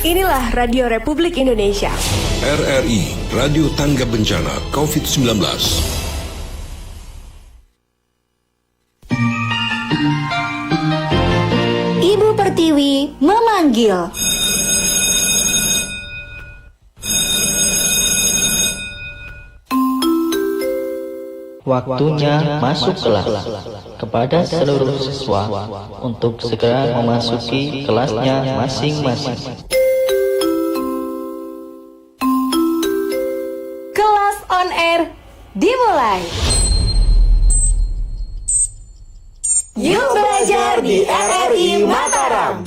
Inilah Radio Republik Indonesia. RRI, Radio Tangga Bencana COVID-19. Ibu Pertiwi memanggil. Waktunya masuk kelas. Kepada seluruh siswa untuk segera memasuki kelasnya masing-masing. Kelas on air dimulai. Yuk belajar di RRI Mataram.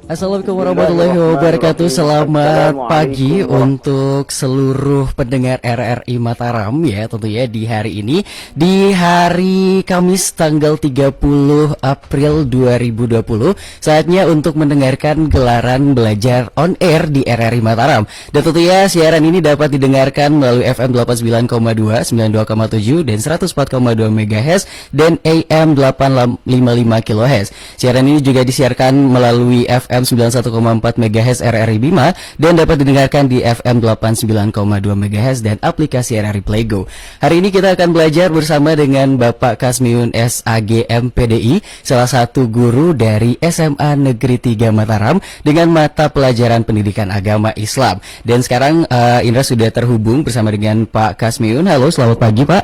Assalamualaikum warahmatullahi wabarakatuh. Selamat pagi untuk seluruh pendengar RRI Mataram ya, tentunya di hari ini, di hari Kamis tanggal 30 April 2020, saatnya untuk mendengarkan gelaran belajar on air di RRI Mataram. Dan tentunya siaran ini dapat didengarkan melalui FM 89,2, 92,7 dan 104,2 MHz dan AM 855 kHz. Siaran ini juga disiarkan melalui FM 91,4 MHz RRI Bima dan dapat didengarkan di FM 89,2 MHz dan aplikasi RRI Playgo. Hari ini kita akan belajar bersama dengan Bapak Kasmiun SAG MPDI, salah satu guru dari SMA Negeri 3 Mataram dengan mata pelajaran pendidikan agama Islam. Dan sekarang Indra sudah terhubung bersama dengan Pak Kasmiun. Halo, selamat pagi Pak.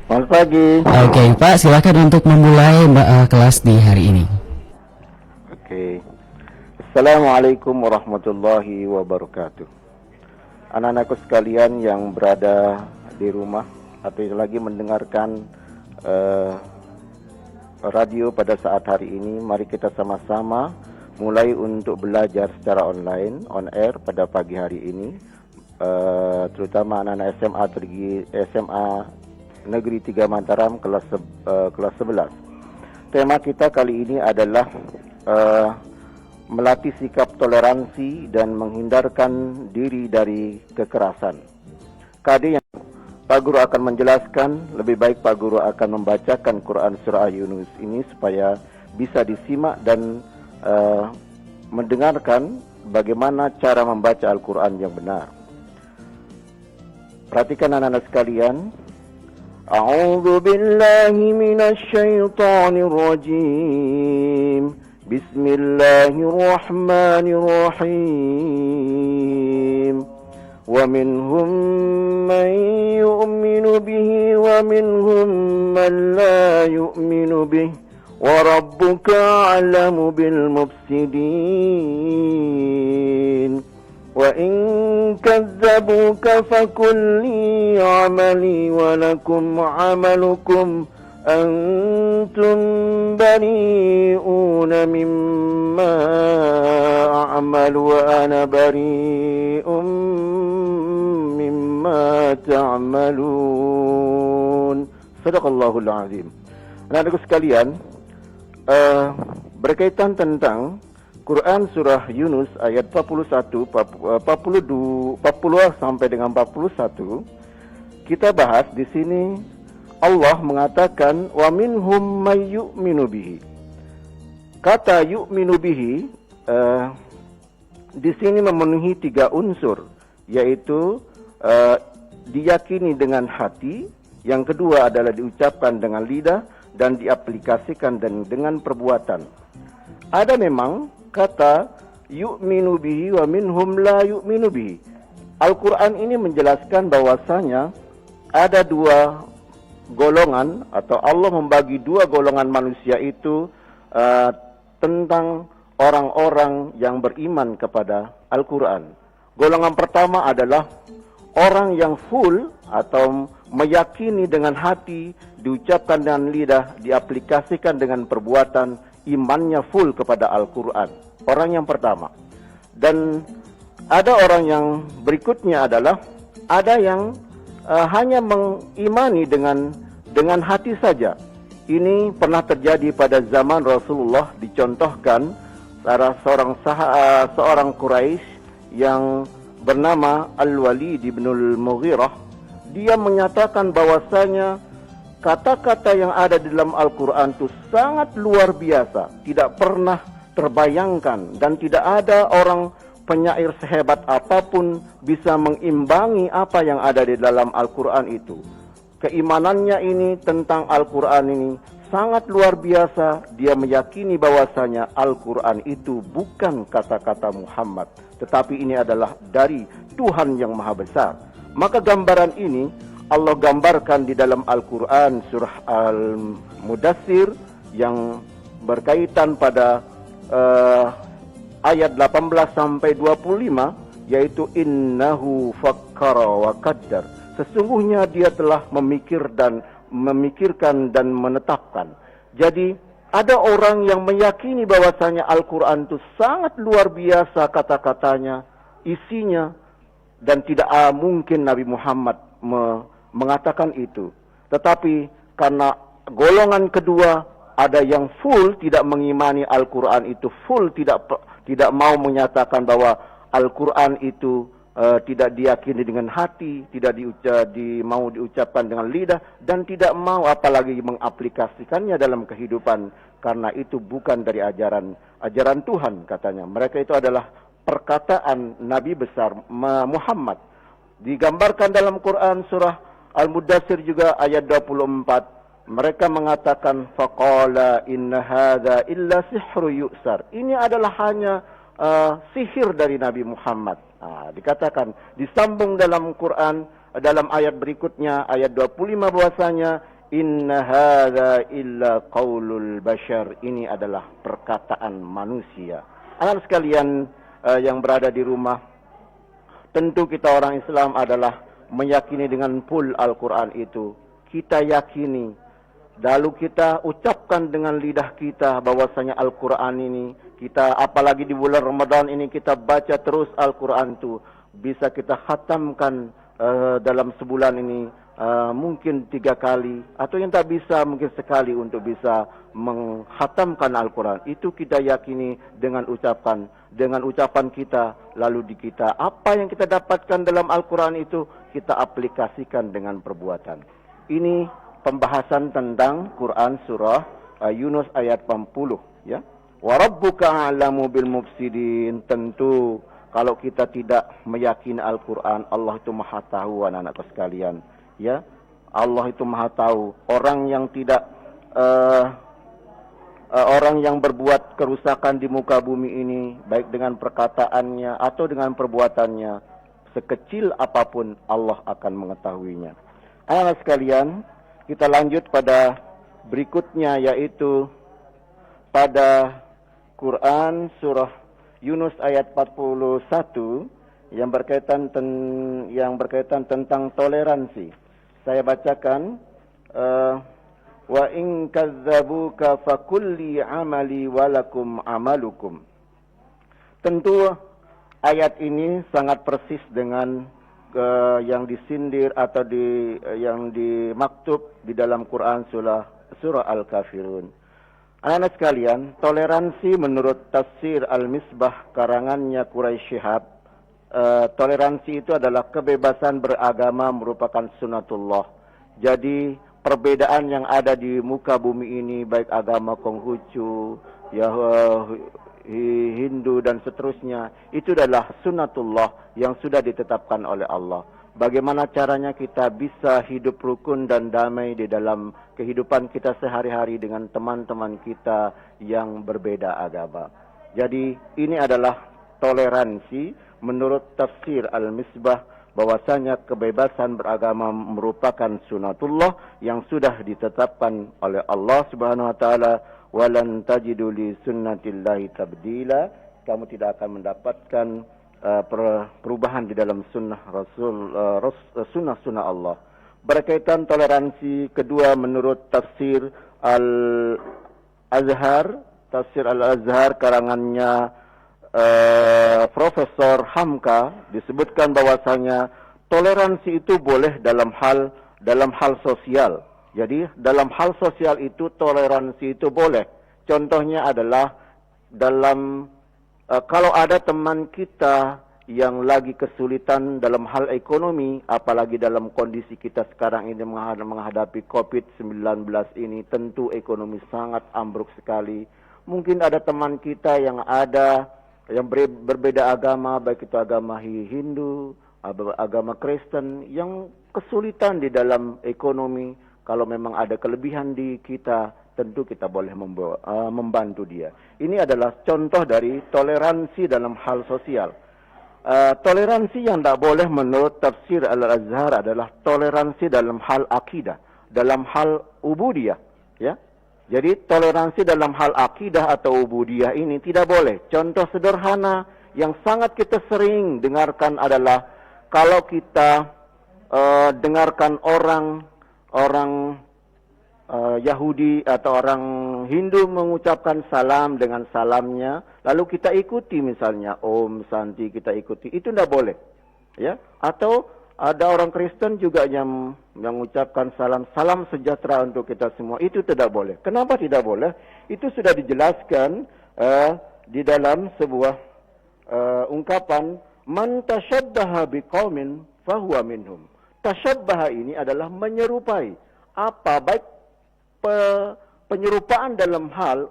Selamat pagi. Oke Pak, silakan untuk memulai kelas di hari ini. Oke. Assalamualaikum warahmatullahi wabarakatuh. Anak-anakku sekalian yang berada di rumah atau lagi mendengarkan radio pada saat hari ini, mari kita sama-sama mulai untuk belajar secara online, on air pada pagi hari ini, terutama anak-anak SMA Negeri 3 Mataram kelas 11. Tema kita kali ini adalah melatih sikap toleransi dan menghindarkan diri dari kekerasan. KD yang Pak Guru akan menjelaskan, lebih baik Pak Guru akan membacakan Quran Surah Yunus ini supaya bisa disimak dan mendengarkan bagaimana cara membaca Al-Quran yang benar. Perhatikan anak-anak sekalian. A'udzu billahi minasy syaithanir rajim. Bismillahirrahmanirrahim. Wa minhum man yu'minu bihi wa minhum man la yu'minu bihi wa rabbuka a'lamu bil mufsidin. Wa in kadzabuka fakul li 'amali wa lakum 'amalukum antum bari'una mimma a'malu wa ana bari'un mimma ta'malun. Sadaqallahul azim. Anak-anakku sekalian, berkaitan tentang Quran Surah Yunus ayat 40 sampai dengan 41, kita bahas di sini. Allah mengatakan wa minhum may yu'minu bihi. Kata yu'minu bihi di sini memenuhi 3 unsur, yaitu diyakini dengan hati, yang kedua adalah diucapkan dengan lidah dan diaplikasikan dengan perbuatan. Ada memang kata yu'minu bihi wa minhum la yu'minu bihi. Al-Quran ini menjelaskan bahwasanya ada 2 golongan, atau Allah membagi 2 golongan manusia itu tentang orang-orang yang beriman kepada Al-Quran. Golongan pertama adalah orang yang full atau meyakini dengan hati, diucapkan dengan lidah, diaplikasikan dengan perbuatan, imannya full kepada Al-Quran. Orang yang pertama. Dan ada orang yang berikutnya adalah ada yang hanya mengimani dengan hati saja. Ini pernah terjadi pada zaman Rasulullah, dicontohkan seorang Quraisy yang bernama Al-Walid bin Al-Mughirah, dia menyatakan bahwasanya kata-kata yang ada di dalam Al-Quran itu sangat luar biasa, tidak pernah terbayangkan, dan tidak ada orang penyair sehebat apapun bisa mengimbangi apa yang ada di dalam Al-Quran itu. Keimanannya ini tentang Al-Quran ini sangat luar biasa. Dia meyakini bahwasanya Al-Quran itu bukan kata-kata Muhammad, tetapi ini adalah dari Tuhan yang Maha Besar. Maka gambaran ini Allah gambarkan di dalam Al-Quran surah Al-Mudassir yang berkaitan pada ayat 18 sampai 25, yaitu innahu fakkara wa qaddar. Sesungguhnya dia telah memikirkan dan menetapkan. Jadi ada orang yang meyakini bahwasanya Al-Quran itu sangat luar biasa kata-katanya, isinya, dan tidak mungkin Nabi Muhammad mengatakan itu. Tetapi karena golongan kedua, ada yang full tidak mengimani Al-Quran itu, full tidak mau menyatakan bahwa Al-Quran itu tidak diyakini dengan hati, tidak mau diucapkan dengan lidah, dan tidak mau apalagi mengaplikasikannya dalam kehidupan, karena itu bukan dari ajaran Tuhan katanya. Mereka itu adalah perkataan Nabi besar Muhammad. Digambarkan dalam Quran surah Al-Mudassir juga ayat 24. Mereka mengatakan faqala inna hadza illa sihru yu'sar. Ini adalah hanya sihir dari Nabi Muhammad. Dikatakan disambung dalam Quran dalam ayat berikutnya ayat 25 bahwasanya inna hadza illa qaulul bashar. Ini adalah perkataan manusia. Anak sekalian yang berada di rumah, tentu kita orang Islam adalah meyakini dengan full Al-Quran itu. Kita yakini, lalu kita ucapkan dengan lidah kita bahwasanya Al-Quran ini, kita apalagi di bulan Ramadan ini kita baca terus Al-Quran itu, bisa kita khatamkan dalam sebulan ini mungkin 3 kali, atau yang tak bisa mungkin sekali untuk bisa menghatamkan Al-Quran. Itu kita yakini dengan ucapan kita, lalu di kita apa yang kita dapatkan dalam Al-Quran itu kita aplikasikan dengan perbuatan. Ini pembahasan tentang Quran surah Yunus ayat 80, ya. Wa rabbuka a'lamu bil mufsidin. Tentu kalau kita tidak meyakini Al-Quran, Allah itu Maha tahu, anak-anakku sekalian, ya. Allah itu Maha tahu orang yang tidak orang yang berbuat kerusakan di muka bumi ini, baik dengan perkataannya atau dengan perbuatannya, sekecil apapun Allah akan mengetahuinya. Anak-anak sekalian, kita lanjut pada berikutnya, yaitu pada Quran surah Yunus ayat 41 yang berkaitan tentang toleransi. Saya bacakan, wa in kadzabuka fakulli amali walakum amalukum. Tentu ayat ini sangat persis dengan yang disindir atau yang dimaktub di dalam Quran surah Al-Kafirun. Anak-anak sekalian, toleransi menurut tafsir Al-Misbah karangannya Quraisy Shihab, toleransi itu adalah kebebasan beragama merupakan sunatullah. Jadi perbedaan yang ada di muka bumi ini, baik agama Konghucu, Hindu dan seterusnya, itu adalah sunatullah yang sudah ditetapkan oleh Allah. Bagaimana caranya kita bisa hidup rukun dan damai di dalam kehidupan kita sehari-hari dengan teman-teman kita yang berbeda agama. Jadi ini adalah toleransi menurut tafsir Al-Misbah, bahwasanya kebebasan beragama merupakan sunatullah yang sudah ditetapkan oleh Allah Subhanahu wa taala. Walan tajidu li sunnatillahi tabdila. Kamu tidak akan mendapatkan perubahan di dalam sunnah sunnah Allah. Berkaitan toleransi kedua menurut tafsir Al-Azhar, tafsir Al-Azhar karangannya Profesor Hamka, disebutkan bahwasanya toleransi itu boleh dalam hal sosial. Jadi dalam hal sosial itu toleransi itu boleh. Contohnya adalah dalam kalau ada teman kita yang lagi kesulitan dalam hal ekonomi, apalagi dalam kondisi kita sekarang ini menghadapi COVID-19 ini, tentu ekonomi sangat ambruk sekali. Mungkin ada teman kita yang berbeda agama, baik itu agama Hindu, agama Kristen, yang kesulitan di dalam ekonomi. Kalau memang ada kelebihan di kita, tentu kita boleh membantu dia. Ini adalah contoh dari toleransi dalam hal sosial. Toleransi yang tidak boleh menurut tafsir Al-Azhar adalah toleransi dalam hal akidah, dalam hal ubudiyah, ya. Jadi toleransi dalam hal akidah atau ubudiyah ini tidak boleh. Contoh sederhana yang sangat kita sering dengarkan adalah kalau kita dengarkan orang Yahudi atau orang Hindu mengucapkan salam dengan salamnya, lalu kita ikuti misalnya Om Santi, kita ikuti, itu tidak boleh, ya. Atau ada orang Kristen juga yang mengucapkan salam sejahtera untuk kita semua, itu tidak boleh. Kenapa tidak boleh? Itu sudah dijelaskan di dalam sebuah ungkapan, man tasyabbaha biqaumin fahuwa minhum. Tasyabbaha ini adalah menyerupai. Apa baik penyerupaan dalam hal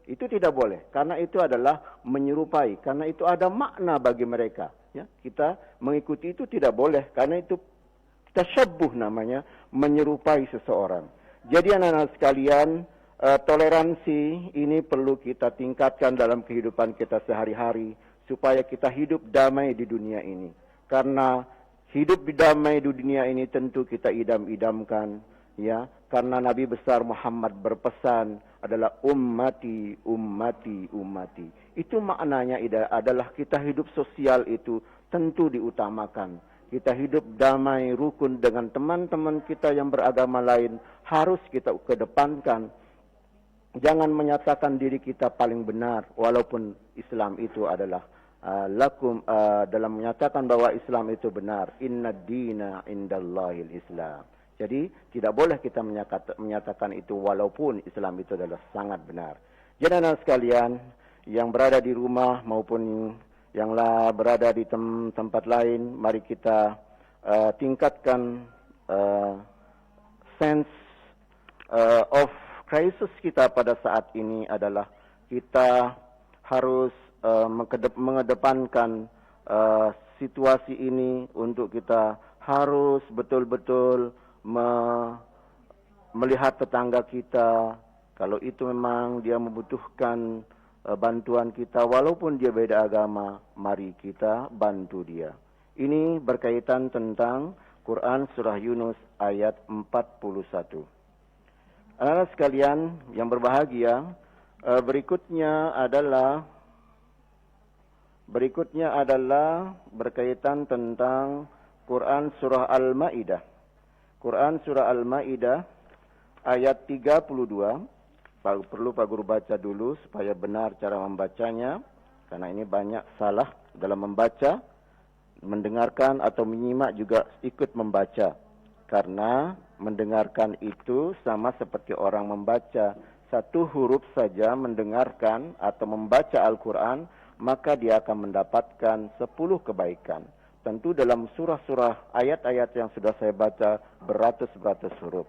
itu tidak boleh, karena itu adalah menyerupai, karena itu ada makna bagi mereka, ya. Kita mengikuti itu tidak boleh, karena itu tasyabbuh namanya, menyerupai seseorang. Jadi anak-anak sekalian, toleransi ini perlu kita tingkatkan dalam kehidupan kita sehari-hari supaya kita hidup damai di dunia ini. Karena hidup damai di dunia ini tentu kita idam-idamkan, ya, karena Nabi besar Muhammad berpesan adalah ummati, ummati, ummati. Itu maknanya adalah kita hidup sosial itu tentu diutamakan. Kita hidup damai, rukun dengan teman-teman kita yang beragama lain harus kita kedepankan. Jangan menyatakan diri kita paling benar, walaupun Islam itu adalah dalam menyatakan bahwa Islam itu benar. Inna dina indallahil Islam. Jadi tidak boleh kita menyatakan itu walaupun Islam itu adalah sangat benar. Jadi anak sekalian yang berada di rumah maupun yang berada di tempat lain, mari kita tingkatkan sense of crisis kita pada saat ini adalah kita harus mengedepankan situasi ini untuk kita harus betul-betul melihat tetangga kita, kalau itu memang dia membutuhkan bantuan kita, walaupun dia beda agama, mari kita bantu dia. Ini berkaitan tentang Quran Surah Yunus ayat 41. Anak-anak sekalian yang berbahagia, berikutnya adalah berkaitan tentang Quran Surah Al-Ma'idah. Quran Surah Al-Ma'idah ayat 32. Perlu Pak Guru baca dulu supaya benar cara membacanya, karena ini banyak salah dalam membaca, mendengarkan atau menyimak juga ikut membaca. Karena mendengarkan itu sama seperti orang membaca. Satu huruf saja mendengarkan atau membaca Al-Quran, maka dia akan mendapatkan 10 kebaikan. Tentu dalam surah-surah ayat-ayat yang sudah saya baca beratus-ratus huruf.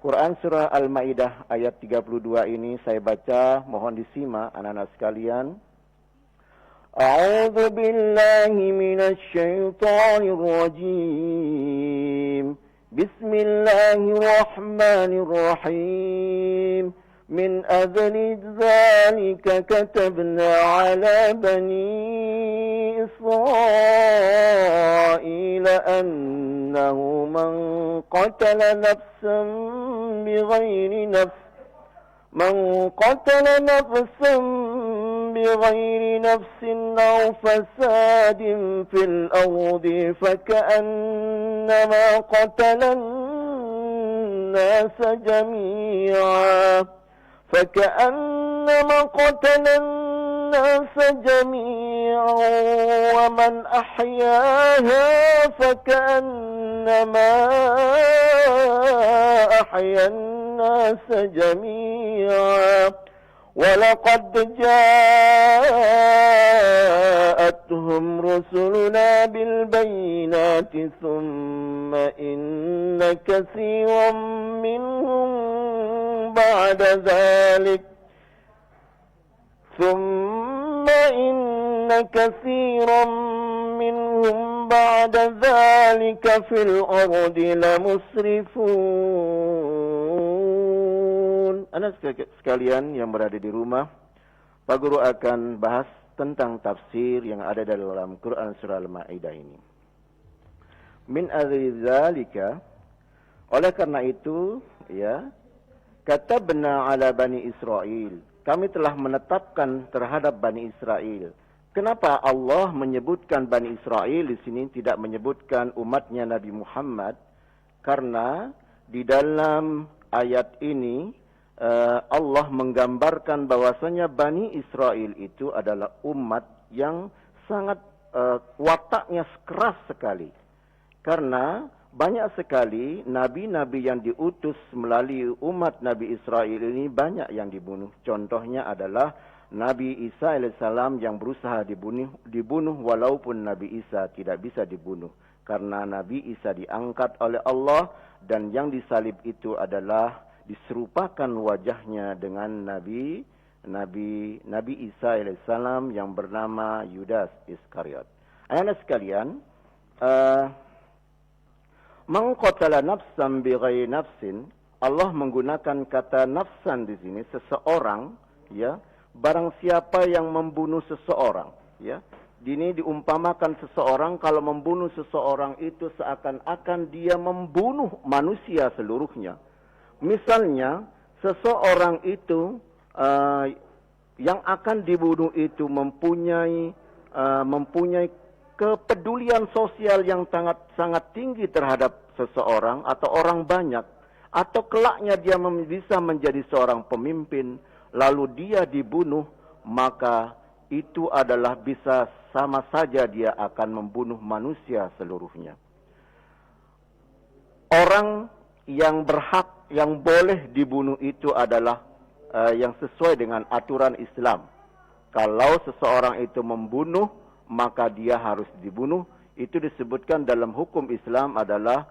Quran Surah Al-Ma'idah ayat 32 ini saya baca, mohon disimak anak-anak sekalian. A'udzu billahi minasy syaithanir rajim. Bismillahirrahmanirrahim. من أجل ذلك كتبنا على بني إسرائيل أنه من قتل نفسا بغير نفس أو فساد في الأرض فكأنما قتل الناس جميعا ومن أحياها فكأنما أحيا الناس جميعا ولقد جاءت جاءتهم رسلنا بالبينات ثم إن كثيرا منهم بعد ذلك ثم إن كثيرا منهم بعد ذلك في الأرض لمسرفون. Anak sekalian yang berada di rumah, Pak Guru akan bahas tentang tafsir yang ada dalam Quran surah Al-Maidah ini. Min adzalika, oleh karena itu, ya, katabna ala Bani Israel, kami telah menetapkan terhadap Bani Israel. Kenapa Allah menyebutkan Bani Israel di sini, tidak menyebutkan umatnya Nabi Muhammad? Karena di dalam ayat ini Allah menggambarkan bahwasanya Bani Israel itu adalah umat yang sangat wataknya keras sekali. Karena banyak sekali nabi-nabi yang diutus melalui umat Nabi Israel ini banyak yang dibunuh. Contohnya adalah Nabi Isa alaihissalam yang berusaha dibunuh walaupun Nabi Isa tidak bisa dibunuh. Karena Nabi Isa diangkat oleh Allah dan yang disalib itu adalah diserupakan wajahnya dengan Nabi Isa alaihissalam yang bernama Yudas Iskariot. Anak sekalian, mengqatala nafsan bighairi nafsin, Allah menggunakan kata nafsan di sini, seseorang, ya, barang siapa yang membunuh seseorang, ya. Ini diumpamakan seseorang kalau membunuh seseorang itu seakan-akan dia membunuh manusia seluruhnya. Misalnya, seseorang itu yang akan dibunuh itu mempunyai kepedulian sosial yang sangat tinggi terhadap seseorang atau orang banyak, atau kelaknya dia bisa menjadi seorang pemimpin, lalu dia dibunuh, maka itu adalah bisa sama saja dia akan membunuh manusia seluruhnya. Orang yang berhak, yang boleh dibunuh itu adalah yang sesuai dengan aturan Islam. Kalau seseorang itu membunuh, maka dia harus dibunuh. Itu disebutkan dalam hukum Islam adalah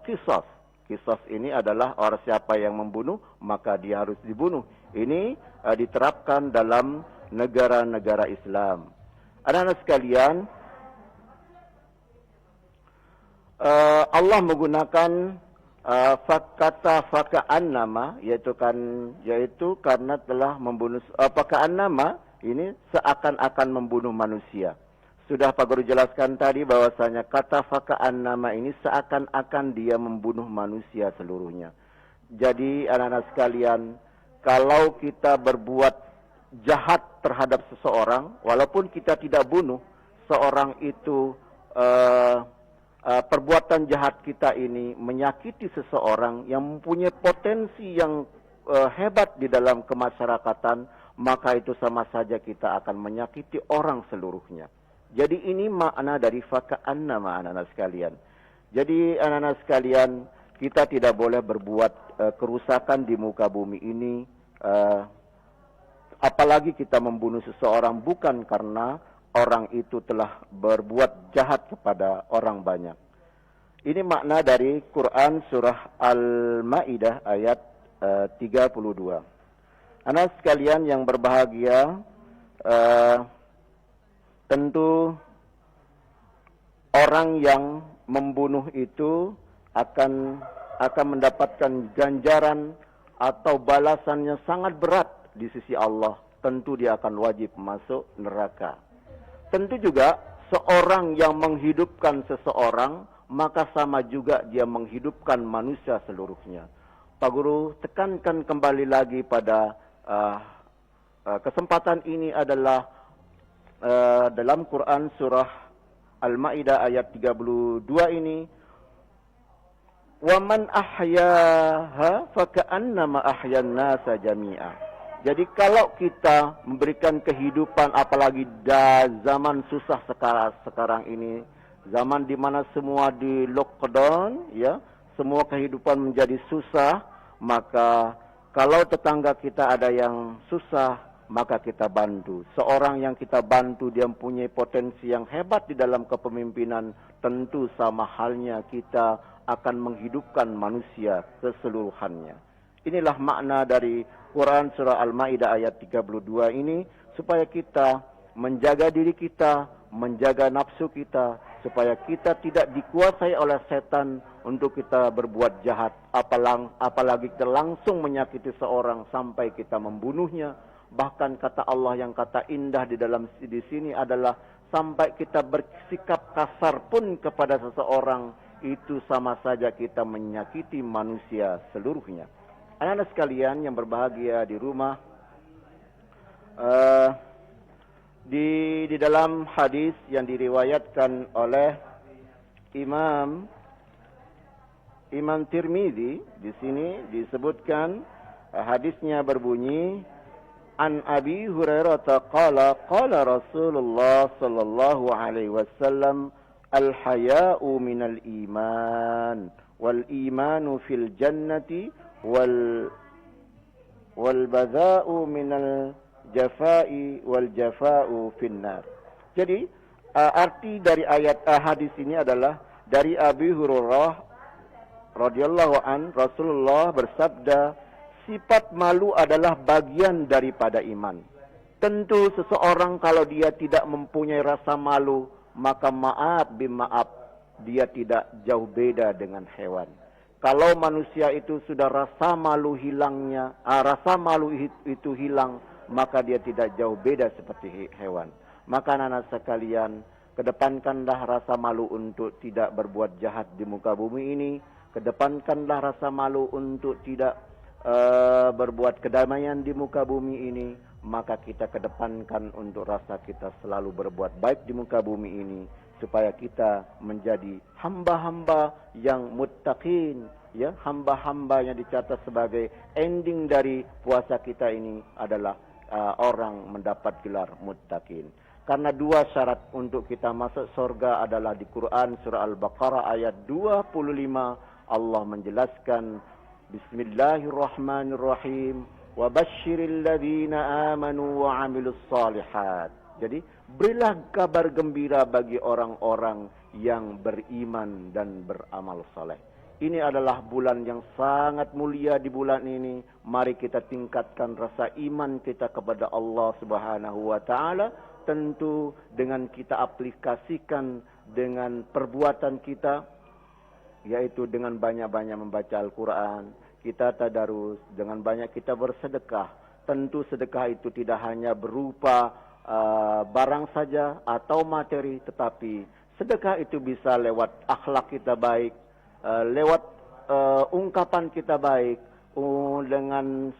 qisas. Qisas ini adalah orang siapa yang membunuh, maka dia harus dibunuh. Ini diterapkan dalam negara-negara Islam. Anak-anak sekalian, Allah menggunakan kata faka'annama, yaitu karena telah membunuh, faka'annama ini seakan-akan membunuh manusia. Sudah Pak Guru jelaskan tadi bahwasanya kata faka'annama ini seakan-akan dia membunuh manusia seluruhnya. Jadi anak-anak sekalian, kalau kita berbuat jahat terhadap seseorang, walaupun kita tidak bunuh seorang itu, perbuatan jahat kita ini menyakiti seseorang yang mempunyai potensi yang hebat di dalam kemasyarakatan, maka itu sama saja kita akan menyakiti orang seluruhnya. Jadi ini makna dari faka'annama, anak-anak sekalian. Jadi anak-anak sekalian, kita tidak boleh berbuat kerusakan di muka bumi ini, apalagi kita membunuh seseorang bukan karena orang itu telah berbuat jahat kepada orang banyak. Ini makna dari Quran surah Al-Maidah ayat 32. Anak sekalian yang berbahagia, tentu orang yang membunuh itu akan mendapatkan ganjaran atau balasannya sangat berat di sisi Allah. Tentu dia akan wajib masuk neraka. Tentu juga seorang yang menghidupkan seseorang, maka sama juga dia menghidupkan manusia seluruhnya. Pak Guru tekankan kembali lagi pada kesempatan ini adalah dalam Quran surah Al-Maidah ayat 32 ini, wa man ahyaha faka'annama ahyan nasa jami'a. Jadi kalau kita memberikan kehidupan, apalagi zaman susah sekarang ini, zaman di mana semua di lockdown, ya, semua kehidupan menjadi susah, maka kalau tetangga kita ada yang susah, maka kita bantu. Seorang yang kita bantu dia mempunyai potensi yang hebat di dalam kepemimpinan, tentu sama halnya kita akan menghidupkan manusia keseluruhannya. Inilah makna dari Quran surah Al-Maidah ayat 32 ini, supaya kita menjaga diri kita, menjaga nafsu kita, supaya kita tidak dikuasai oleh setan untuk kita berbuat jahat, apalagi kita langsung menyakiti seorang sampai kita membunuhnya. Bahkan kata Allah yang kata indah di sini adalah sampai kita bersikap kasar pun kepada seseorang, itu sama saja kita menyakiti manusia seluruhnya. Anak-anak sekalian yang berbahagia di rumah, di dalam hadis yang diriwayatkan oleh Imam Tirmidzi, di sini disebutkan hadisnya berbunyi, An Abi Hurairah qala qala Rasulullah sallallahu alaihi wasallam, al-haya'u minal iman wal imanu fil jannati wal baza'u minal jafai wal jafa'u finnar. Jadi arti dari ayat hadis ini adalah dari Abi Hurairah radhiyallahu an, Rasulullah bersabda, sifat malu adalah bagian daripada iman. Tentu seseorang kalau dia tidak mempunyai rasa malu, maka maaf dia tidak jauh beda dengan hewan. Kalau manusia itu sudah rasa malu itu hilang, maka dia tidak jauh beda seperti hewan. Maka anak-anak sekalian, kedepankanlah rasa malu untuk tidak berbuat jahat di muka bumi ini. Kedepankanlah rasa malu untuk tidak berbuat kedamaian di muka bumi ini. Maka kita kedepankan untuk rasa kita selalu berbuat baik di muka bumi ini, supaya kita menjadi hamba-hamba yang muttaqin, ya, hamba-hamba yang dicatat sebagai ending dari puasa kita ini adalah orang mendapat gelar muttaqin. Karena dua syarat untuk kita masuk surga adalah di Quran surah Al-Baqarah ayat 25, Allah menjelaskan, Bismillahirrahmanirrahim, wa basyiril ladzina amanu wa 'amilus shalihat. Jadi berilah kabar gembira bagi orang-orang yang beriman dan beramal saleh. Ini adalah bulan yang sangat mulia. Di bulan ini mari kita tingkatkan rasa iman kita kepada Allah Subhanahu wa taala, tentu dengan kita aplikasikan dengan perbuatan kita, yaitu dengan banyak-banyak membaca Al-Quran, kita tadarus, dengan banyak kita bersedekah. Tentu sedekah itu tidak hanya berupa barang saja atau materi, tetapi sedekah itu bisa lewat akhlak kita baik, lewat ungkapan kita baik, dengan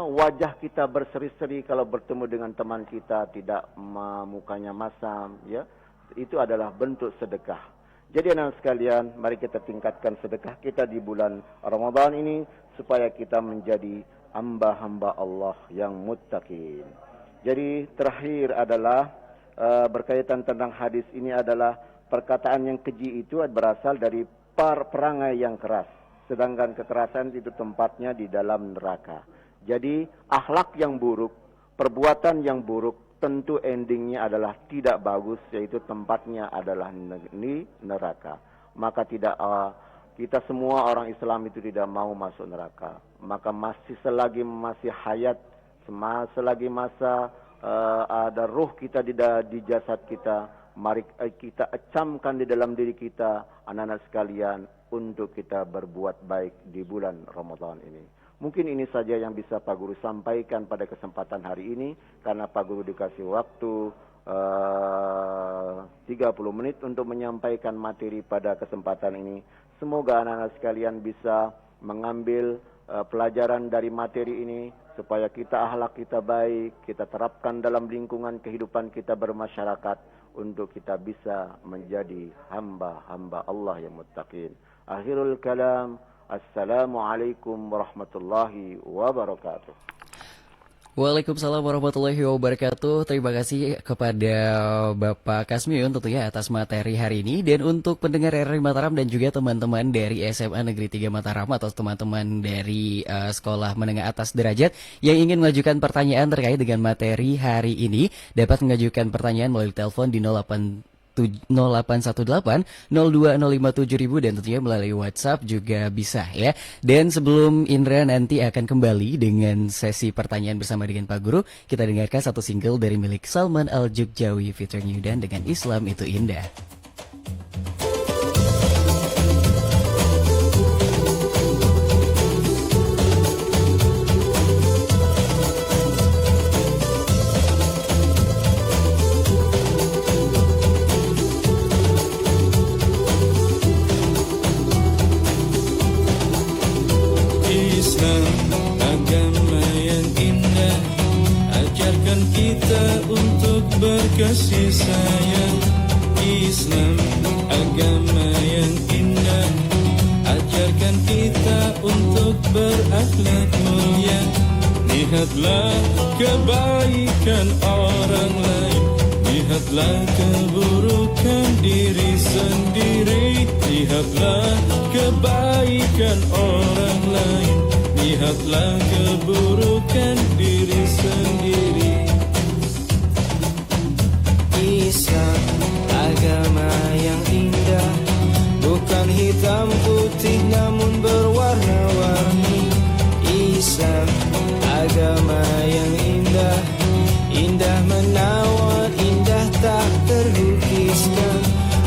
wajah kita berseri-seri kalau bertemu dengan teman kita, tidak mukanya masam, ya, itu adalah bentuk sedekah. Jadi anak sekalian, mari kita tingkatkan sedekah kita di bulan Ramadan ini, supaya kita menjadi hamba-hamba Allah yang muttaqin. Jadi terakhir adalah berkaitan tentang hadis ini adalah perkataan yang keji itu berasal dari perangai yang keras. Sedangkan kekerasan itu tempatnya di dalam neraka. Jadi akhlak yang buruk, perbuatan yang buruk, tentu endingnya adalah tidak bagus, yaitu tempatnya adalah di neraka. Maka tidak kita semua orang Islam itu tidak mau masuk neraka. Maka selagi masih hayat, selagi masa ada ruh kita di jasad kita, mari kita ecamkan di dalam diri kita, anak-anak sekalian, untuk kita berbuat baik di bulan Ramadan ini. Mungkin ini saja yang bisa Pak Guru sampaikan pada kesempatan hari ini, karena Pak Guru dikasih waktu 30 menit untuk menyampaikan materi pada kesempatan ini. Semoga anak-anak sekalian bisa mengambil pelajaran dari materi ini, supaya kita akhlak kita baik, kita terapkan dalam lingkungan kehidupan kita bermasyarakat, untuk kita bisa menjadi hamba-hamba Allah yang muttaqin. Akhirul kalam, Assalamualaikum warahmatullahi wabarakatuh. Waalaikumsalam warahmatullahi wabarakatuh. Terima kasih kepada Bapak Kasmiun tentunya atas materi hari ini. Dan untuk pendengar RRI Mataram dan juga teman-teman dari SMA Negeri 3 Mataram atau teman-teman dari Sekolah Menengah Atas Derajat yang ingin mengajukan pertanyaan terkait dengan materi hari ini, dapat mengajukan pertanyaan melalui telepon di 0818 02057000 dan tentunya melalui WhatsApp juga bisa ya. Dan sebelum Indra nanti akan kembali dengan sesi pertanyaan bersama dengan Pak Guru, kita dengarkan satu single dari milik Salman Al-Jukjawi featuring Yudan dengan Islam Itu Indah. Agama yang indah, ajarkan kita untuk berkasih sayang. Islam, agama yang indah, ajarkan kita untuk berakhlak mulia. Lihatlah kebaikan orang lain, lihatlah keburukan diri sendiri. Lihatlah kebaikan orang lain, lihatlah keburukan diri sendiri. Islam, agama yang indah, bukan hitam putih namun berwarna-warni. Islam, agama yang indah, indah menawan, indah tak terlukiskan.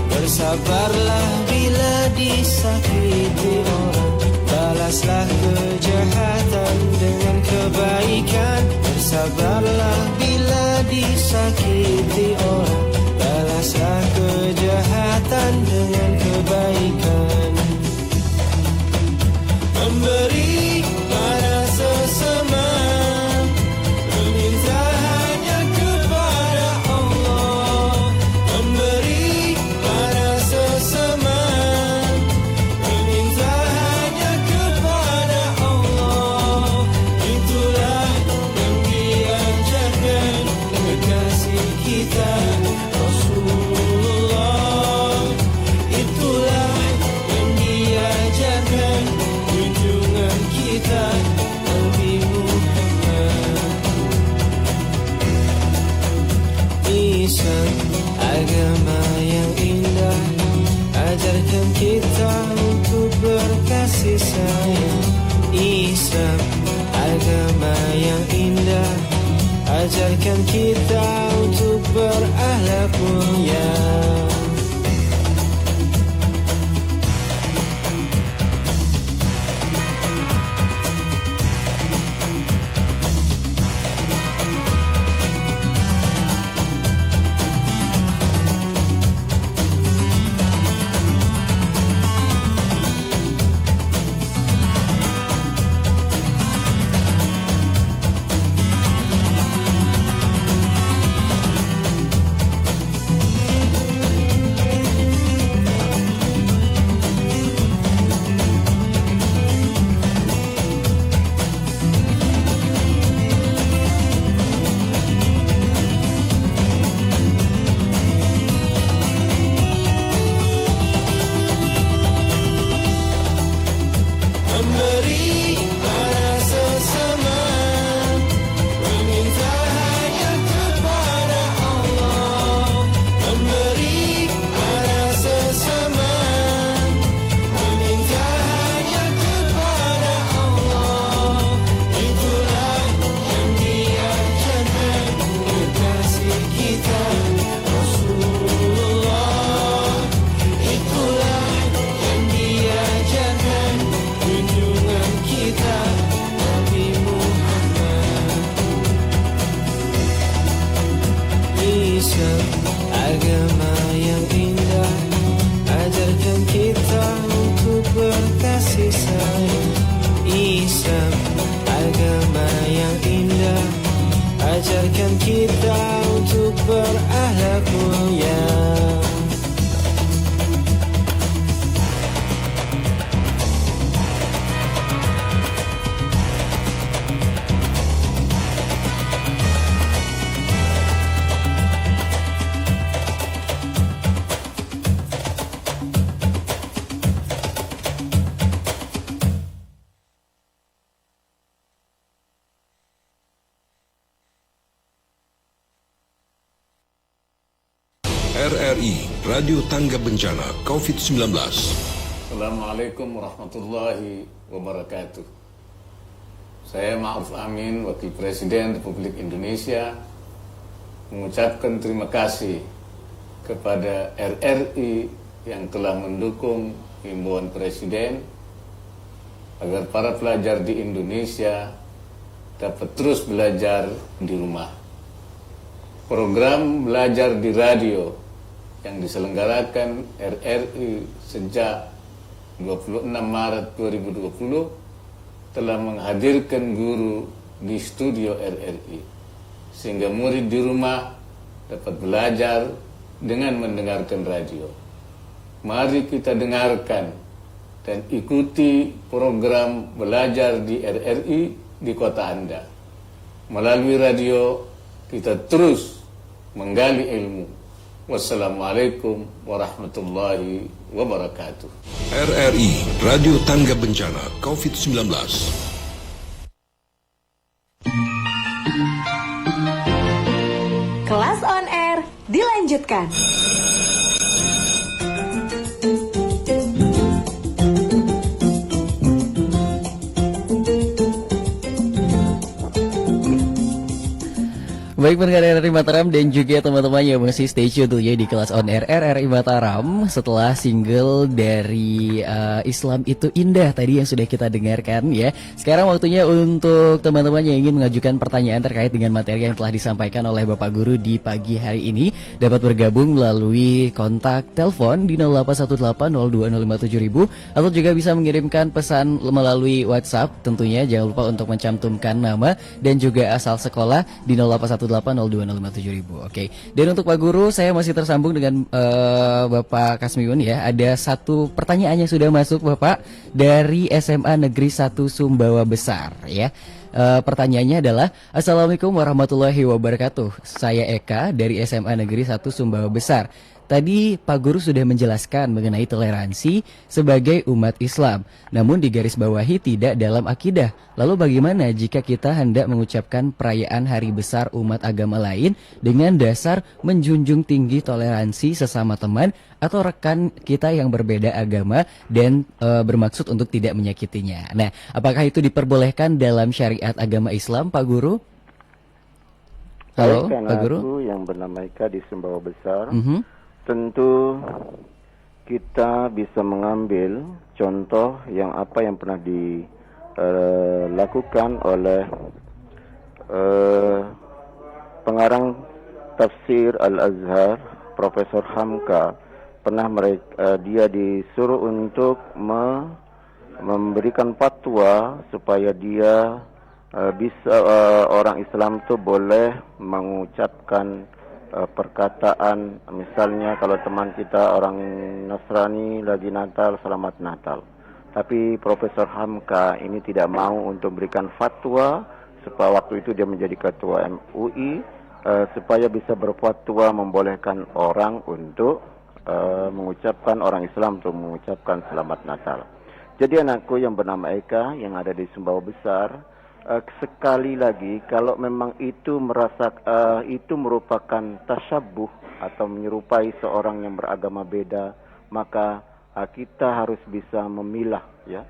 Bersabarlah bila disakiti orang, balaslah kejahatan dengan kebaikan. Bersabarlah bila disakiti orang, balaslah kejahatan dengan kebaikan. Memberi pada sesama, meminta hanya kepada Allah. Memberi pada sesama, meminta hanya kepada Allah. Itulah yang diajarkan kekasih kita Rasulullah. Itulah yang diajarkan junjungan kita Nabi Muhammad. Islam, agama yang indah, ajarkan kita untuk berkasih sayang. Islam, agama yang indah, ajarkan kita untuk berakhlak mulia. Memberi pada sesama, meminta hanya kepada Allah. Memberi pada sesama, meminta hanya kepada Allah. Itulah yang diajarkan kekasih kita Rasulullah. Itulah yang diajarkan junjungan kita Nabi Muhammad. Islam, agama yang indah, ajarkan kita untuk berkasih sayang. Islam, agama yang indah, ajarkan kita untuk berakhlak mulia. RRI, Radio Tangga Bencana COVID-19. Assalamualaikum warahmatullahi wabarakatuh. Saya Ma'ruf Amin, Wakil Presiden Republik Indonesia, mengucapkan terima kasih kepada RRI yang telah mendukung himbauan Presiden agar para pelajar di Indonesia dapat terus belajar di rumah. Program belajar di radio yang diselenggarakan RRI sejak 26 Maret 2020 telah menghadirkan guru di studio RRI, sehingga murid di rumah dapat belajar dengan mendengarkan radio. Mari kita dengarkan dan ikuti program belajar di RRI di kota Anda. Melalui radio, kita terus menggali ilmu. Wassalamualaikum warahmatullahi wabarakatuh. RRI, Radio Tangga Bencana COVID-19. Kelas on air dilanjutkan. Baik pendengar RRI Mataram dan juga teman-teman yang masih stay tune tentunya di kelas on air RRI Mataram setelah single dari Islam Itu Indah tadi yang sudah kita dengarkan ya. Sekarang waktunya untuk teman-teman yang ingin mengajukan pertanyaan terkait dengan materi yang telah disampaikan oleh Bapak Guru di pagi hari ini dapat bergabung melalui kontak telepon di 081802057000 atau juga bisa mengirimkan pesan melalui WhatsApp tentunya. Jangan lupa untuk mencantumkan nama dan juga asal sekolah di 081802057000. Oke. Dan untuk Pak Guru, saya masih tersambung dengan Bapak Kasmiun ya. Ada satu pertanyaan yang sudah masuk Bapak dari SMA Negeri 1 Sumbawa Besar ya. Pertanyaannya adalah Assalamualaikum warahmatullahi wabarakatuh. Saya Eka dari SMA Negeri 1 Sumbawa Besar. Tadi Pak Guru sudah menjelaskan mengenai toleransi sebagai umat Islam, namun digarisbawahi tidak dalam akidah. Lalu bagaimana jika kita hendak mengucapkan perayaan hari besar umat agama lain dengan dasar menjunjung tinggi toleransi sesama teman atau rekan kita yang berbeda agama dan bermaksud untuk tidak menyakitinya. Nah, apakah itu diperbolehkan dalam syariat agama Islam, Pak Guru? Halo, Pak Guru. Aku yang bernama Eka di Sumbawa Besar. Tentu kita bisa mengambil contoh yang apa yang pernah dilakukan oleh pengarang tafsir Al-Azhar, Profesor Hamka. Pernah dia disuruh untuk memberikan fatwa supaya dia bisa orang Islam itu boleh mengucapkan perkataan, misalnya kalau teman kita orang Nasrani lagi Natal, selamat Natal. Tapi Profesor Hamka ini tidak mau untuk memberikan fatwa supaya waktu itu dia menjadi ketua MUI supaya bisa berfatwa membolehkan orang untuk mengucapkan, orang Islam untuk mengucapkan selamat Natal. Jadi anakku yang bernama Eka yang ada di Sumbawa Besar, sekali lagi kalau memang itu itu merupakan tasyabuh atau menyerupai seorang yang beragama beda, maka kita harus bisa memilah ya.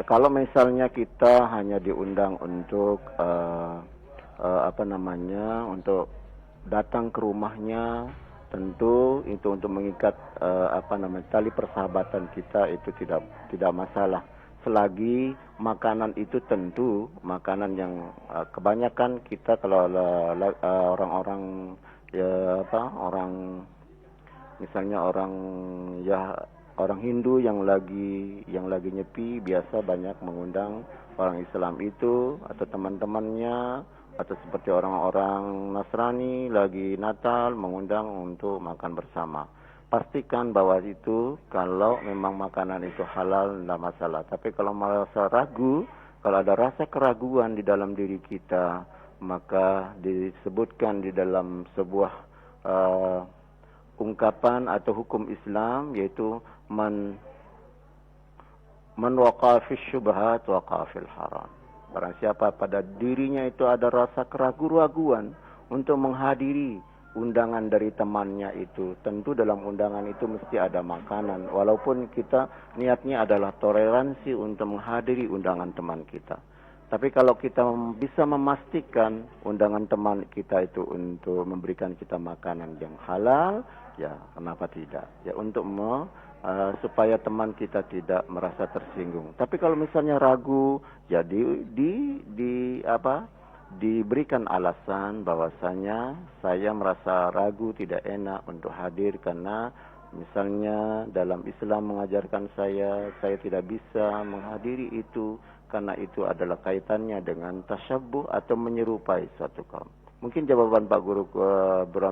Kalau misalnya kita hanya diundang untuk untuk datang ke rumahnya, tentu itu untuk mengikat tali persahabatan kita, itu tidak masalah. Selagi makanan itu tentu makanan yang kebanyakan kita kalau orang-orang misalnya orang Hindu yang lagi nyepi biasa banyak mengundang orang Islam itu atau teman-temannya, atau seperti orang-orang Nasrani lagi Natal mengundang untuk makan bersama. Pastikan bahwa itu kalau memang makanan itu halal tidak masalah. Tapi kalau merasa ragu, kalau ada rasa keraguan di dalam diri kita, maka disebutkan di dalam sebuah ungkapan atau hukum Islam, yaitu man waqa fi syubhat waqa fil haram. Barang siapa pada dirinya itu ada rasa keraguan untuk menghadiri undangan dari temannya itu, tentu dalam undangan itu mesti ada makanan, walaupun kita niatnya adalah toleransi untuk menghadiri undangan teman kita. Tapi kalau kita bisa memastikan undangan teman kita itu untuk memberikan kita makanan yang halal, ya kenapa tidak? Ya untuk supaya teman kita tidak merasa tersinggung. Tapi kalau misalnya ragu, ya diberikan alasan bahwasanya saya merasa ragu, tidak enak untuk hadir karena misalnya dalam Islam mengajarkan saya tidak bisa menghadiri itu karena itu adalah kaitannya dengan tasyabbuh atau menyerupai suatu kaum. Mungkin jawaban Pak Guru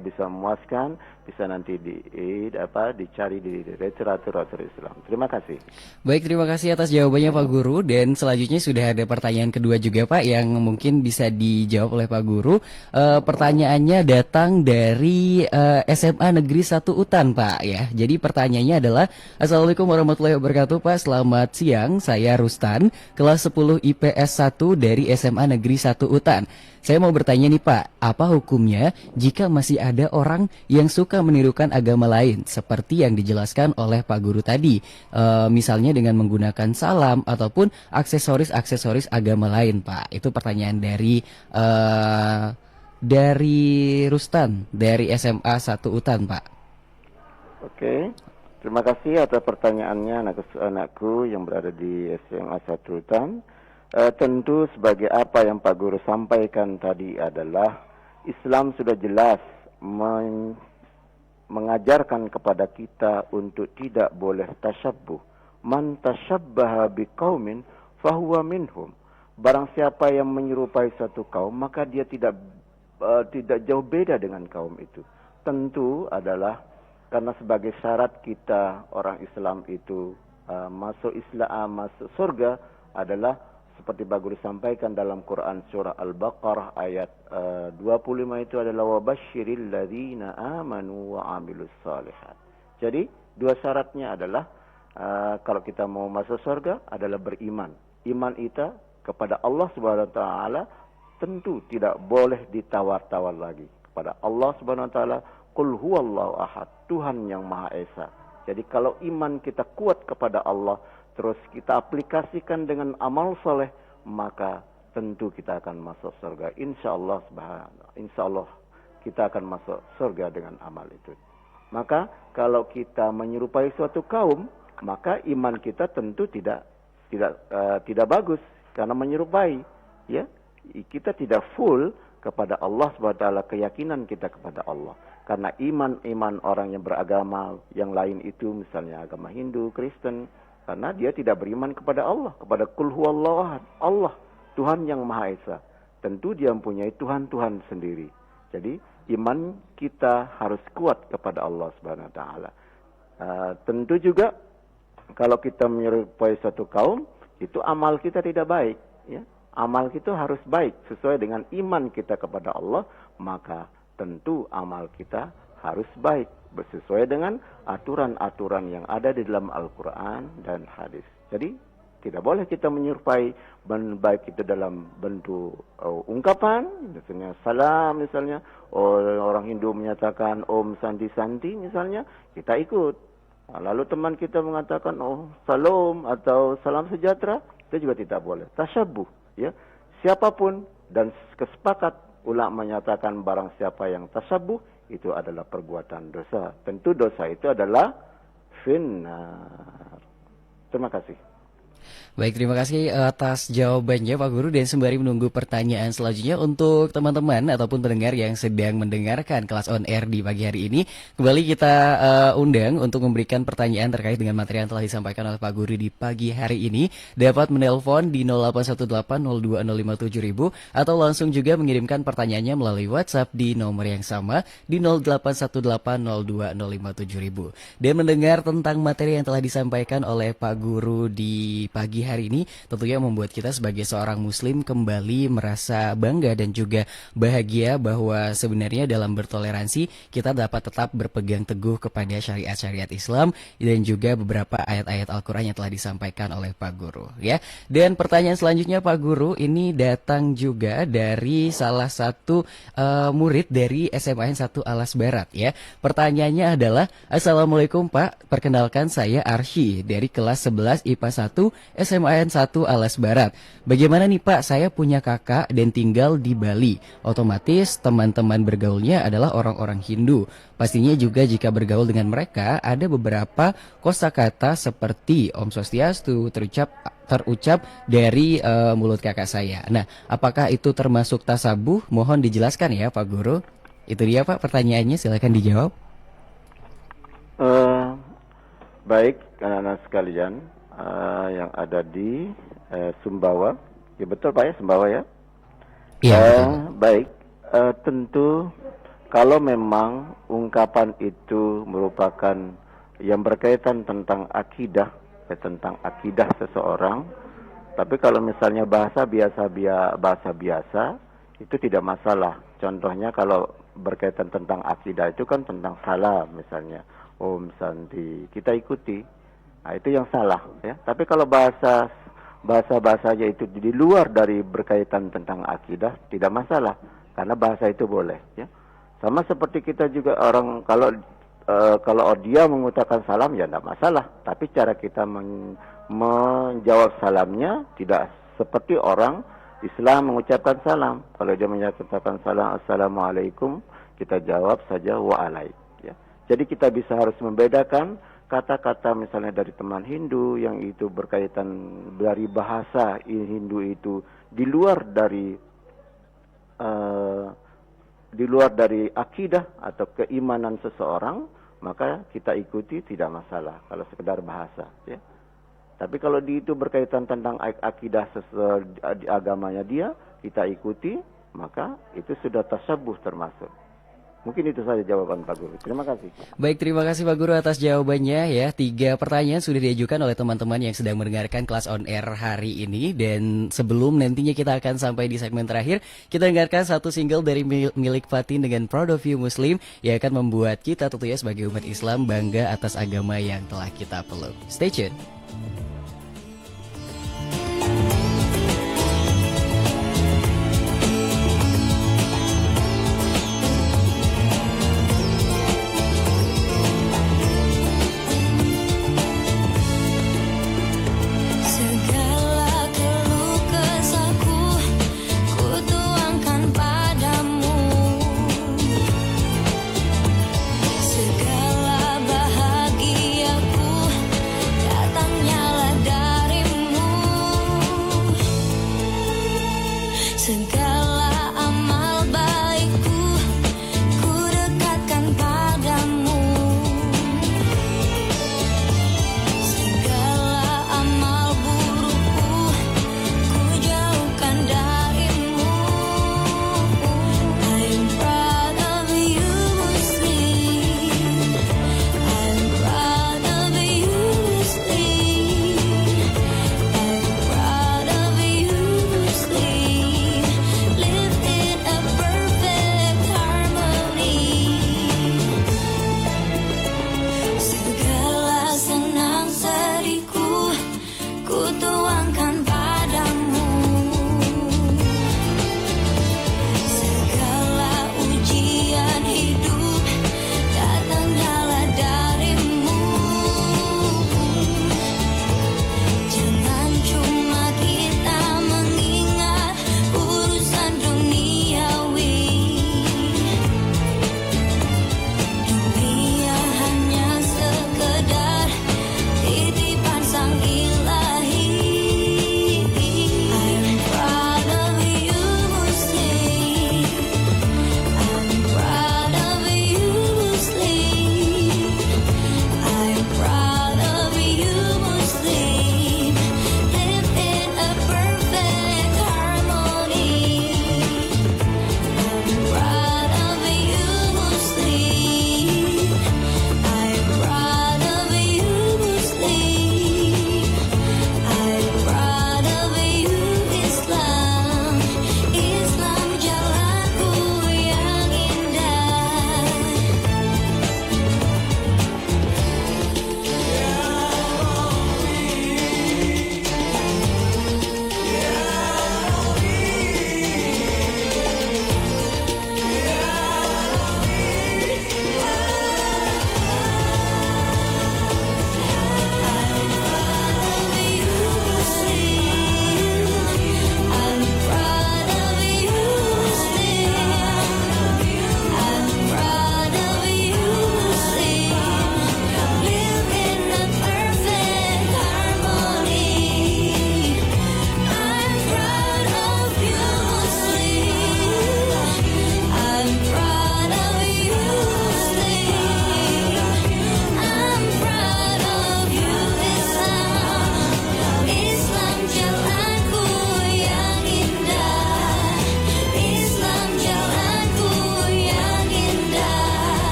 bisa memuaskan, bisa nanti dicari di literatur Islam. Terima kasih. Baik, terima kasih atas jawabannya Pak Guru. Dan selanjutnya sudah ada pertanyaan kedua juga Pak yang mungkin bisa dijawab oleh Pak Guru. Pertanyaannya datang dari SMA Negeri 1 Utan Pak ya. Jadi pertanyaannya adalah, Assalamualaikum warahmatullahi wabarakatuh Pak. Selamat siang, saya Rustan, kelas 10 IPS 1 dari SMA Negeri 1 Utan. Saya mau bertanya nih Pak, apa hukumnya jika masih ada orang yang suka menirukan agama lain seperti yang dijelaskan oleh Pak Guru tadi, misalnya dengan menggunakan salam ataupun aksesoris agama lain Pak? Itu pertanyaan dari Rustan dari SMA 1 Utan Pak. Oke, terima kasih atas pertanyaannya anakku yang berada di SMA 1 Utan. Tentu sebagai apa yang Pak Guru sampaikan tadi adalah Islam sudah jelas mengajarkan kepada kita untuk tidak boleh tasyabbuh. Man tasyabbaha biqaumin fahuwa minhum. Barang siapa yang menyerupai suatu kaum, maka dia tidak jauh beda dengan kaum itu. Tentu adalah karena sebagai syarat kita orang Islam itu masuk surga adalah seperti Pak Guru sampaikan dalam Quran surah Al-Baqarah ayat 25 itu adalah wabasyiril ladzina amanu wa amilus shalihat. Jadi dua syaratnya adalah kalau kita mau masuk surga adalah beriman. Iman kita kepada Allah Subhanahu wa taala tentu tidak boleh ditawar-tawar lagi. Kepada Allah Subhanahu wa taala, qul huwallahu ahad, Tuhan yang Maha Esa. Jadi kalau iman kita kuat kepada Allah, terus kita aplikasikan dengan amal soleh, maka tentu kita akan masuk surga. Insya Allah kita akan masuk surga dengan amal itu. Maka kalau kita menyerupai suatu kaum, maka iman kita tentu tidak bagus karena menyerupai. Ya, kita tidak full kepada Allah SWT, keyakinan kita kepada Allah. Karena iman orang yang beragama yang lain itu, misalnya agama Hindu, Kristen, karena dia tidak beriman kepada Allah, kepada Qul huwallahu ahad, Allah, Tuhan yang Maha Esa. Tentu dia mempunyai Tuhan sendiri. Jadi iman kita harus kuat kepada Allah Subhanahu wa taala. Tentu juga kalau kita menyerupai satu kaum, itu amal kita tidak baik, ya. Amal kita harus baik sesuai dengan iman kita kepada Allah, maka tentu amal kita harus baik sesuai dengan aturan-aturan yang ada di dalam Al-Quran dan hadis. Jadi tidak boleh kita menyerupai baik itu dalam bentuk ungkapan, misalnya salam, misalnya orang Hindu menyatakan Om Santi Santi misalnya, kita ikut. Lalu teman kita mengatakan salam atau salam sejahtera, itu juga tidak boleh. Tasyabbuh, ya. Siapapun dan kesepakat ulama menyatakan barang siapa yang tasyabbuh itu adalah perbuatan dosa. Tentu dosa itu adalah finnar. Terima kasih. Baik, terima kasih atas jawabannya Pak Guru, dan sembari menunggu pertanyaan selanjutnya untuk teman-teman ataupun pendengar yang sedang mendengarkan kelas on air di pagi hari ini, kembali kita undang untuk memberikan pertanyaan terkait dengan materi yang telah disampaikan oleh Pak Guru di pagi hari ini. Dapat menelpon di 081802057000 atau langsung juga mengirimkan pertanyaannya melalui WhatsApp di nomor yang sama di 081802057000. Dan mendengar tentang materi yang telah disampaikan oleh Pak Guru di pagi hari ini tentunya membuat kita sebagai seorang muslim kembali merasa bangga dan juga bahagia bahwa sebenarnya dalam bertoleransi kita dapat tetap berpegang teguh kepada syariat-syariat Islam dan juga beberapa ayat-ayat Al-Quran yang telah disampaikan oleh Pak Guru ya. Dan pertanyaan selanjutnya Pak Guru ini datang juga dari salah satu murid dari SMA 1 Alas Barat ya. Pertanyaannya adalah, Assalamualaikum Pak, perkenalkan saya Arsy dari kelas 11 IPA 1 SMA 1 Alas Barat. Bagaimana nih Pak, saya punya kakak dan tinggal di Bali. Otomatis teman-teman bergaulnya adalah orang-orang Hindu. Pastinya juga jika bergaul dengan mereka ada beberapa kosakata seperti Om Swastiastu terucap dari mulut kakak saya. Nah, apakah itu termasuk tasabuh? Mohon dijelaskan ya Pak Guru. Itu dia Pak pertanyaannya, silakan dijawab. Baik anak-anak sekalian yang ada di Sumbawa. Ya betul Pak ya, Sumbawa ya. Iya. Baik, tentu kalau memang ungkapan itu merupakan yang berkaitan tentang akidah, tentang akidah seseorang, tapi kalau misalnya bahasa biasa itu tidak masalah. Contohnya kalau berkaitan tentang akidah itu kan tentang salam misalnya, Om Santi, kita ikuti. Nah, itu yang salah ya. Tapi kalau bahasanya itu di luar dari berkaitan tentang akidah tidak masalah, karena bahasa itu boleh ya. Sama seperti kita juga orang kalau dia mengucapkan salam ya tidak masalah, tapi cara kita menjawab salamnya tidak seperti orang Islam mengucapkan salam. Kalau dia mengucapkan salam Assalamualaikum, kita jawab saja wa'alaik ya. Jadi kita harus membedakan kata-kata misalnya dari teman Hindu yang itu berkaitan dari bahasa Hindu itu di luar dari akidah atau keimanan seseorang, maka kita ikuti tidak masalah kalau sekedar bahasa ya. Tapi kalau itu berkaitan tentang akidah agamanya dia, kita ikuti, maka itu sudah tasabuh termasuk. Mungkin itu saja jawaban Pak Guru. Terima kasih. Baik, terima kasih Pak Guru atas jawabannya ya. 3 pertanyaan sudah diajukan oleh teman-teman yang sedang mendengarkan kelas on air hari ini. Dan sebelum nantinya kita akan sampai di segmen terakhir, kita dengarkan satu single dari milik Fatin dengan Proud of You Muslim yang akan membuat kita tentunya sebagai umat Islam bangga atas agama yang telah kita peluk. Stay tune. Segala bahagiaku datangnya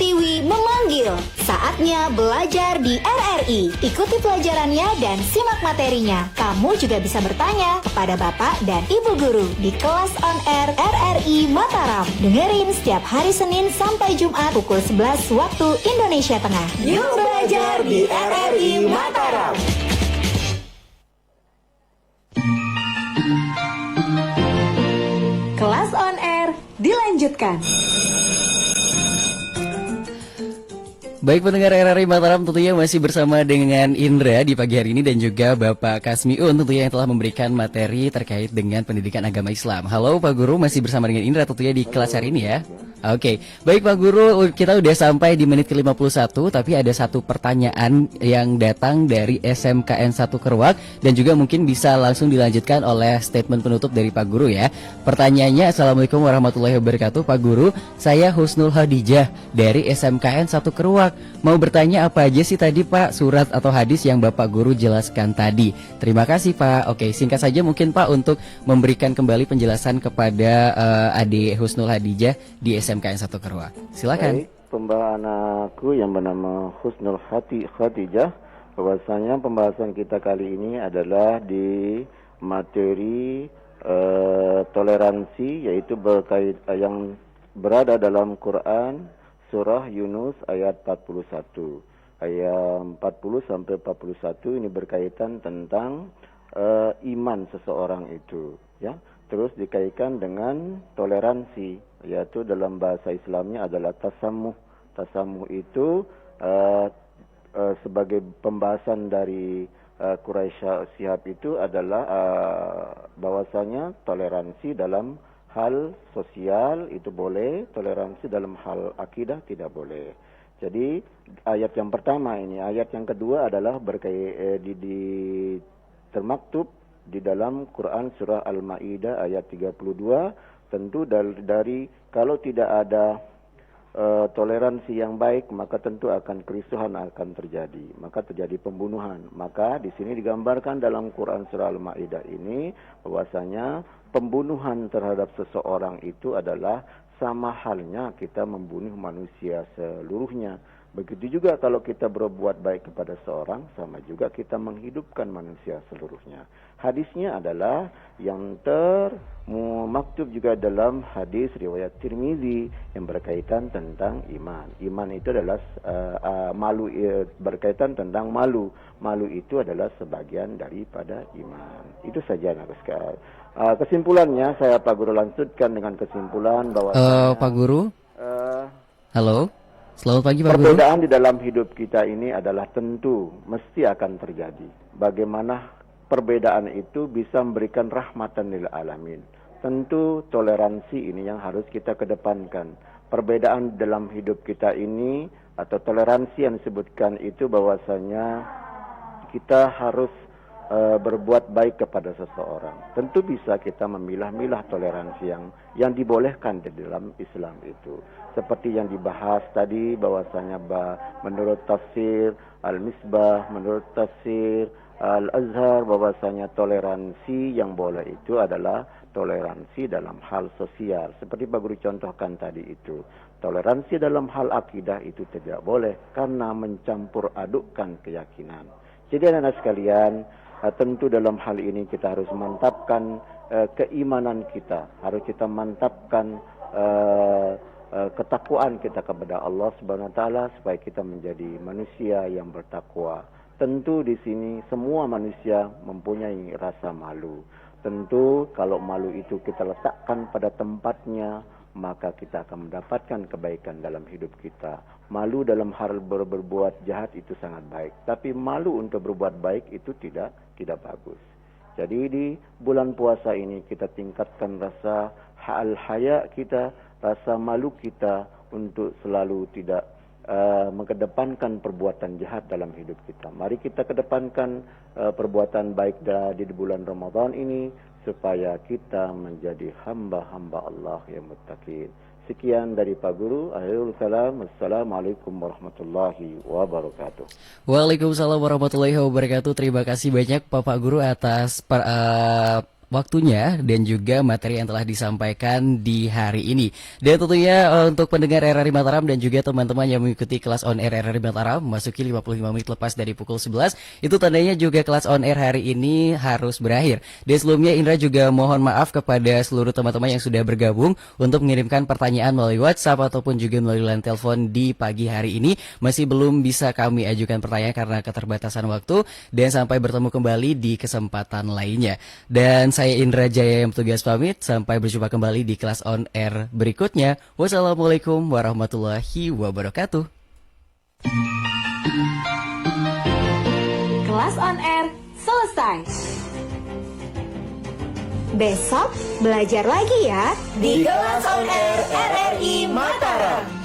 Pertiwi memanggil. Saatnya belajar di RRI. Ikuti pelajarannya dan simak materinya. Kamu juga bisa bertanya kepada Bapak dan Ibu Guru di kelas on air RRI Mataram. Dengerin setiap hari Senin sampai Jumat pukul 11 waktu Indonesia Tengah. Yuk belajar di RRI Mataram. Kelas on air dilanjutkan. Baik pendengar RRI Mataram, tentunya masih bersama dengan Indra di pagi hari ini dan juga Bapak Kasmiun tentunya yang telah memberikan materi terkait dengan pendidikan agama Islam. Halo Pak Guru, masih bersama dengan Indra tentunya di kelas hari ini ya. Oke, baik Pak Guru, kita udah sampai di menit ke-51, tapi ada satu pertanyaan yang datang dari SMKN 1 Keruak dan juga mungkin bisa langsung dilanjutkan oleh statement penutup dari Pak Guru ya. Pertanyaannya, Assalamualaikum warahmatullahi wabarakatuh Pak Guru, saya Husnul Hadijah dari SMKN 1 Keruak. Mau bertanya apa aja sih tadi Pak surat atau hadis yang Bapak Guru jelaskan tadi? Terima kasih Pak. Oke, singkat saja mungkin Pak untuk memberikan kembali penjelasan kepada adik Husnul Hadijah di SMKN 1 Keruak. Silakan. Baik, pembahasanku yang bernama Husnul Hadijah, bahwasanya pembahasan kita kali ini adalah di materi toleransi, yaitu berkait yang berada dalam Quran Surah Yunus ayat 41. Ayat 40 sampai 41 ini berkaitan tentang iman seseorang itu, ya. Terus dikaitkan dengan toleransi, yaitu dalam bahasa Islamnya adalah tasammuh. Tasammuh itu sebagai pembahasan dari Quraisy Shihab itu adalah bahwasanya toleransi dalam hal sosial itu boleh, toleransi dalam hal akidah tidak boleh. Jadi ayat yang pertama ini, ayat yang kedua adalah termaktub di dalam Quran surah Al-Maidah ayat 32. Tentu dari kalau tidak ada toleransi yang baik, maka tentu akan kerusuhan akan terjadi, maka terjadi pembunuhan. Maka di sini digambarkan dalam Quran surah Al-Maidah ini bahwasanya pembunuhan terhadap seseorang itu adalah sama halnya kita membunuh manusia seluruhnya. Begitu juga kalau kita berbuat baik kepada seorang, sama juga kita menghidupkan manusia seluruhnya. Hadisnya adalah yang termaktub juga dalam hadis riwayat Tirmizi yang berkaitan tentang iman. Iman itu adalah berkaitan tentang malu. Malu itu adalah sebagian daripada iman. Itu saja nak sekalian. Kesimpulannya saya Pak Guru lanjutkan dengan kesimpulan bahwa Pak Guru. Halo. Selamat pagi Pak Guru. Perbedaan di dalam hidup kita ini adalah tentu mesti akan terjadi. Bagaimana perbedaan itu bisa memberikan rahmatan lil alamin. Tentu toleransi ini yang harus kita kedepankan. Perbedaan dalam hidup kita ini atau toleransi yang disebutkan itu bahwasanya kita harus berbuat baik kepada seseorang. Tentu bisa kita memilah-milah toleransi yang dibolehkan di dalam Islam itu. Seperti yang dibahas tadi bahwasanya menurut tafsir Al-Misbah, menurut tafsir Al-Azhar, bahwasanya toleransi yang boleh itu adalah toleransi dalam hal sosial. Seperti Pak Guru contohkan tadi itu. Toleransi dalam hal akidah itu tidak boleh karena mencampur adukkan keyakinan. Jadi anak-anak sekalian, tentu dalam hal ini kita harus mantapkan keimanan kita, harus kita mantapkan ketakwaan kita kepada Allah Subhanahu wa taala supaya kita menjadi manusia yang bertakwa. Tentu di sini semua manusia mempunyai rasa malu. Tentu kalau malu itu kita letakkan pada tempatnya, maka kita akan mendapatkan kebaikan dalam hidup kita. Malu dalam hal berbuat jahat itu sangat baik, tapi malu untuk berbuat baik itu tidak bagus. Jadi di bulan puasa ini kita tingkatkan rasa haya kita, rasa malu kita untuk selalu tidak mengedepankan perbuatan jahat dalam hidup kita. Mari kita kedepankan perbuatan baik di bulan Ramadan ini supaya kita menjadi hamba-hamba Allah yang muttaqin. Sekian dari Pak Guru. Akhirul kalam. Assalamualaikum warahmatullahi wabarakatuh. Waalaikumsalam warahmatullahi wabarakatuh. Terima kasih banyak Bapak Guru atas waktunya dan juga materi yang telah disampaikan di hari ini. Dan tentunya untuk pendengar RRI Mataram dan juga teman-teman yang mengikuti kelas on air RRI Mataram memasuki 55 menit lepas dari pukul 11, itu tandanya juga kelas on air hari ini harus berakhir. Dan sebelumnya Indra juga mohon maaf kepada seluruh teman-teman yang sudah bergabung untuk mengirimkan pertanyaan melalui WhatsApp ataupun juga melalui line telepon di pagi hari ini. Masih belum bisa kami ajukan pertanyaan karena keterbatasan waktu, dan sampai bertemu kembali di kesempatan lainnya. Dan saya Indra Jaya yang bertugas pamit, sampai berjumpa kembali di kelas on air berikutnya. Wassalamualaikum warahmatullahi wabarakatuh. Kelas on air selesai. Besok belajar lagi ya Di Kelas on Air RRI Mataram.